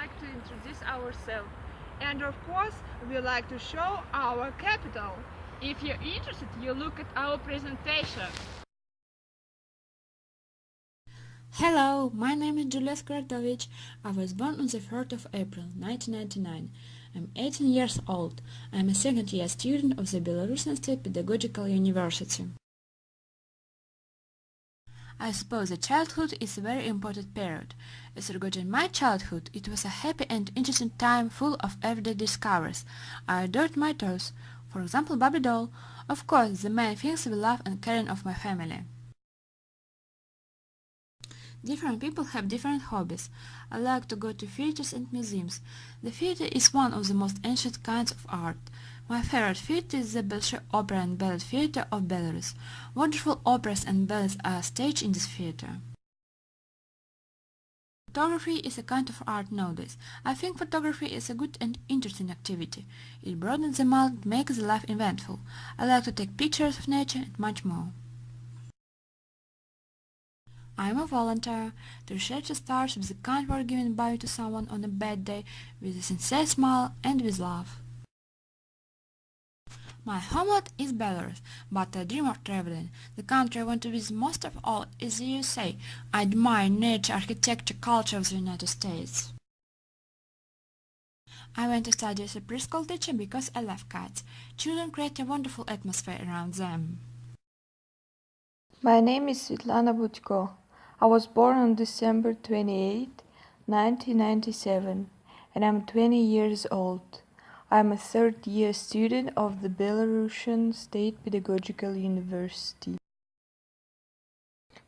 like to introduce ourselves. And of course, we like to show our capital. If you're interested, you look at our presentation. Hello, my name is Julia Skradovich. I was born on the 3rd of April 1999. I'm 18 years old. I'm a second-year student of the Belarusian State Pedagogical University. I suppose that childhood is a very important period. As regarding my childhood, it was a happy and interesting time full of everyday discoveries. I adored my toys, for example Barbie doll, of course the main things the love and caring of my family. Different people have different hobbies. I like to go to theaters and museums. The theater is one of the most ancient kinds of art. My favorite theater is the Bolshoi Opera and Ballet Theater of Belarus. Wonderful operas and ballets are staged in this theater. Photography is a kind of art nowadays. I think photography is a good and interesting activity. It broadens the mind, makes the life eventful. I like to take pictures of nature and much more. I am a volunteer. The research starts with a kind word given by to someone on a bad day, with a sincere smile and with love. My homeland is Belarus, but I dream of traveling. The country I want to visit most of all is the USA. I admire nature, architecture, culture of the United States. I went to study as a preschool teacher because I love cats. Children create a wonderful atmosphere around them. My name is Svetlana Budko. I was born on December 28, 1997, and I'm 20 years old. I'm a third-year student of the Belarusian State Pedagogical University.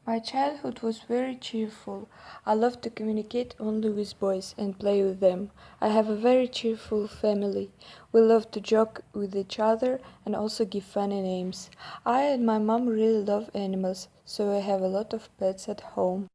My childhood was very cheerful. I loved to communicate only with boys and play with them. I have a very cheerful family. We love to joke with each other and also give funny names. I and my mom really love animals, so I have a lot of pets at home.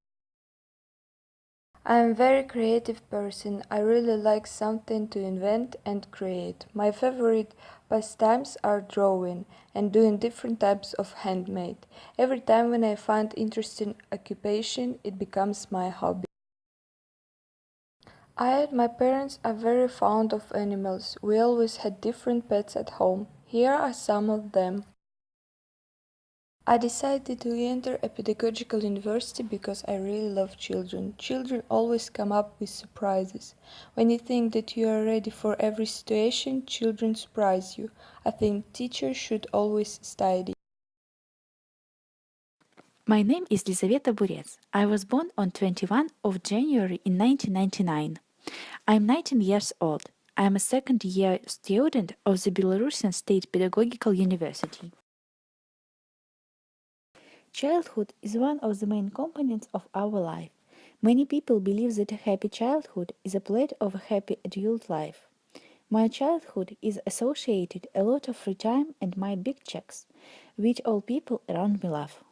I am a very creative person. I really like something to invent and create. My favorite pastimes are drawing and doing different types of handmade. Every time when I find interesting occupation, it becomes my hobby. I and my parents are very fond of animals. We always had different pets at home. Here are some of them. I decided to enter a pedagogical university because I really love children. Children always come up with surprises. When you think that you are ready for every situation, children surprise you. I think teachers should always study. My name is Lizaveta Burets. I was born on 21 of January in 1999. I'm 19 years old. I am a second-year student of the Belarusian State Pedagogical University. Childhood is one of the main components of our life. Many people believe that a happy childhood is a pledge of a happy adult life. My childhood is associated a lot of free time and my big checks, which all people around me love.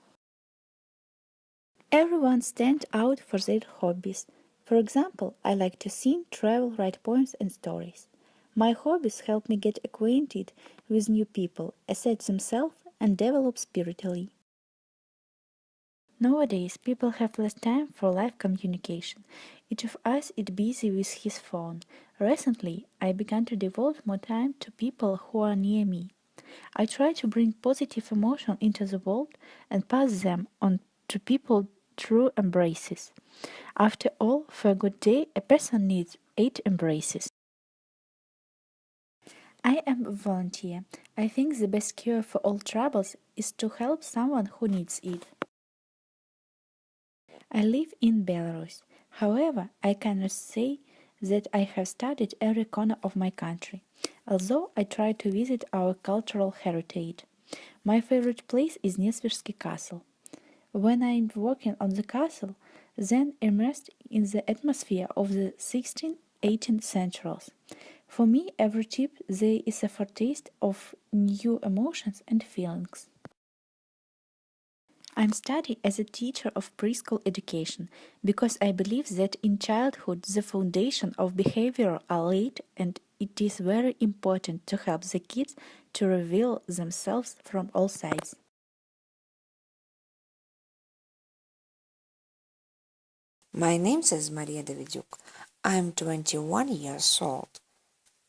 Everyone stands out for their hobbies. For example, I like to sing, travel, write poems and stories. My hobbies help me get acquainted with new people, assess themselves, and develop spiritually. Nowadays, people have less time for live communication. Each of us is busy with his phone. Recently, I began to devote more time to people who are near me. I try to bring positive emotion into the world and pass them on to people through embraces. After all, for a good day, a person needs 8 embraces. I am a volunteer. I think the best cure for all troubles is to help someone who needs it. I live in Belarus. However, I cannot say that I have studied every corner of my country, although I try to visit our cultural heritage. My favorite place is Nesvirsky Castle. When I am walking on the castle, then immersed in the atmosphere of the 16th, 18th centuries. For me, every trip there is a foretaste of new emotions and feelings. I'm studying as a teacher of preschool education because I believe that in childhood the foundation of behavior are laid and it is very important to help the kids to reveal themselves from all sides. My name is Maria Davidyuk. I'm 21 years old.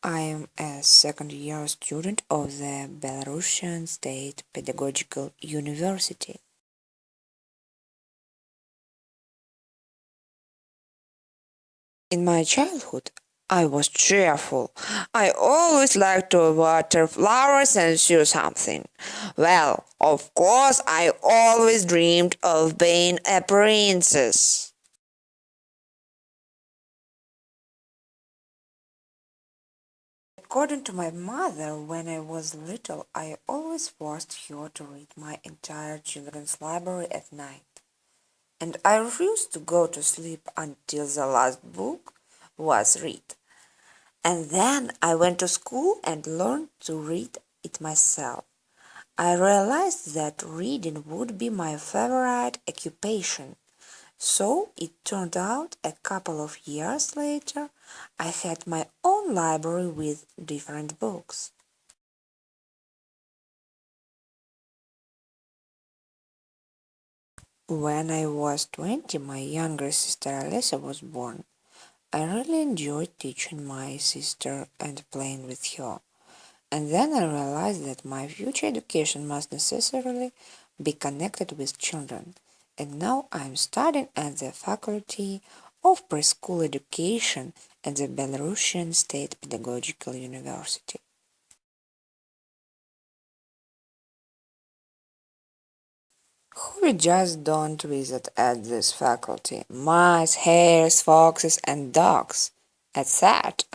I am a second-year student of the Belarusian State Pedagogical University. In my childhood, I was cheerful. I always liked to water flowers and sew something. Well, of course, I always dreamed of being a princess. According to my mother, when I was little, I always forced her to read my entire children's library at night, and I refused to go to sleep until the last book was read. And then I went to school and learned to read it myself. I realized that reading would be my favorite occupation. So it turned out a couple of years later, I had my own library with different books. When I was 20, my younger sister Alessa was born. I really enjoyed teaching my sister and playing with her. And then I realized that my future education must necessarily be connected with children. And now I'm studying at the Faculty of Preschool Education at the Belarusian State Pedagogical University. Who just don't visit at this faculty? Mice, hares, foxes, and dogs. That's sad.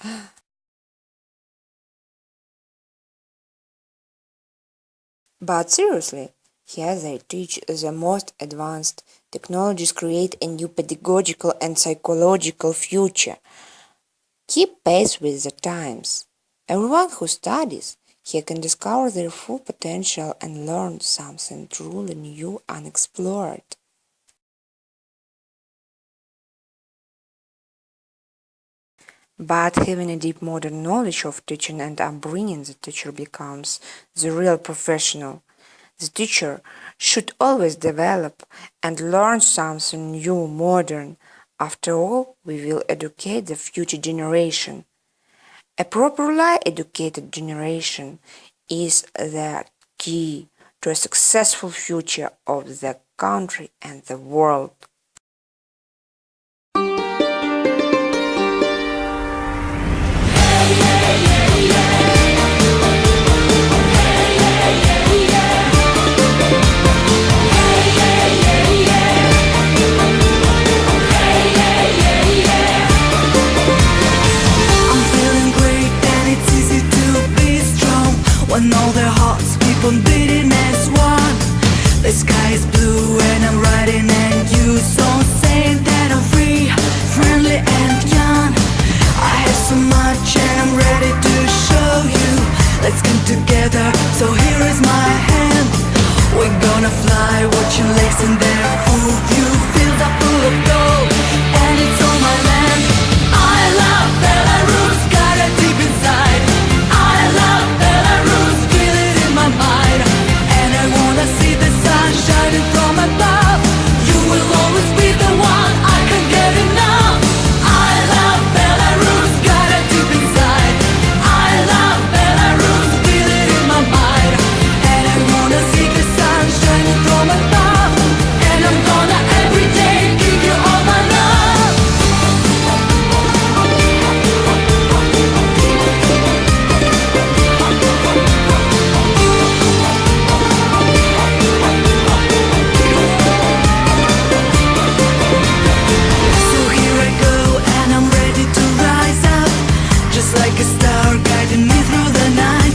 But seriously, here they teach the most advanced technologies, create a new pedagogical and psychological future. Keep pace with the times. Everyone who studies here can discover their full potential and learn something truly new, unexplored. But having a deep modern knowledge of teaching and upbringing, the teacher becomes the real professional. The teacher should always develop and learn something new, modern. After all, we will educate the future generation. A properly educated generation is the key to a successful future of the country and the world. I'm feeling great and it's easy to be strong when all their hearts keep on beating as one. The sky is blue and I'm riding and you so say that I'm free, friendly and young. I have so much and I'm ready to show you. Let's come together, so here is my hand. We're gonna fly, watching lakes in their full view. Fields are full of gold and it's all my land. I love Belarus, got it deep inside. I love Belarus, feel it in my mind. And I wanna see the sun shining from above. You will always be the one, I can't get enough. I love Belarus, got it deep inside. I love Belarus, feel it in my mind. And I wanna see the sun shining from above. And I'm gonna every day give you all my love. So here I go and I'm ready to rise up, just like a star guiding me through the night.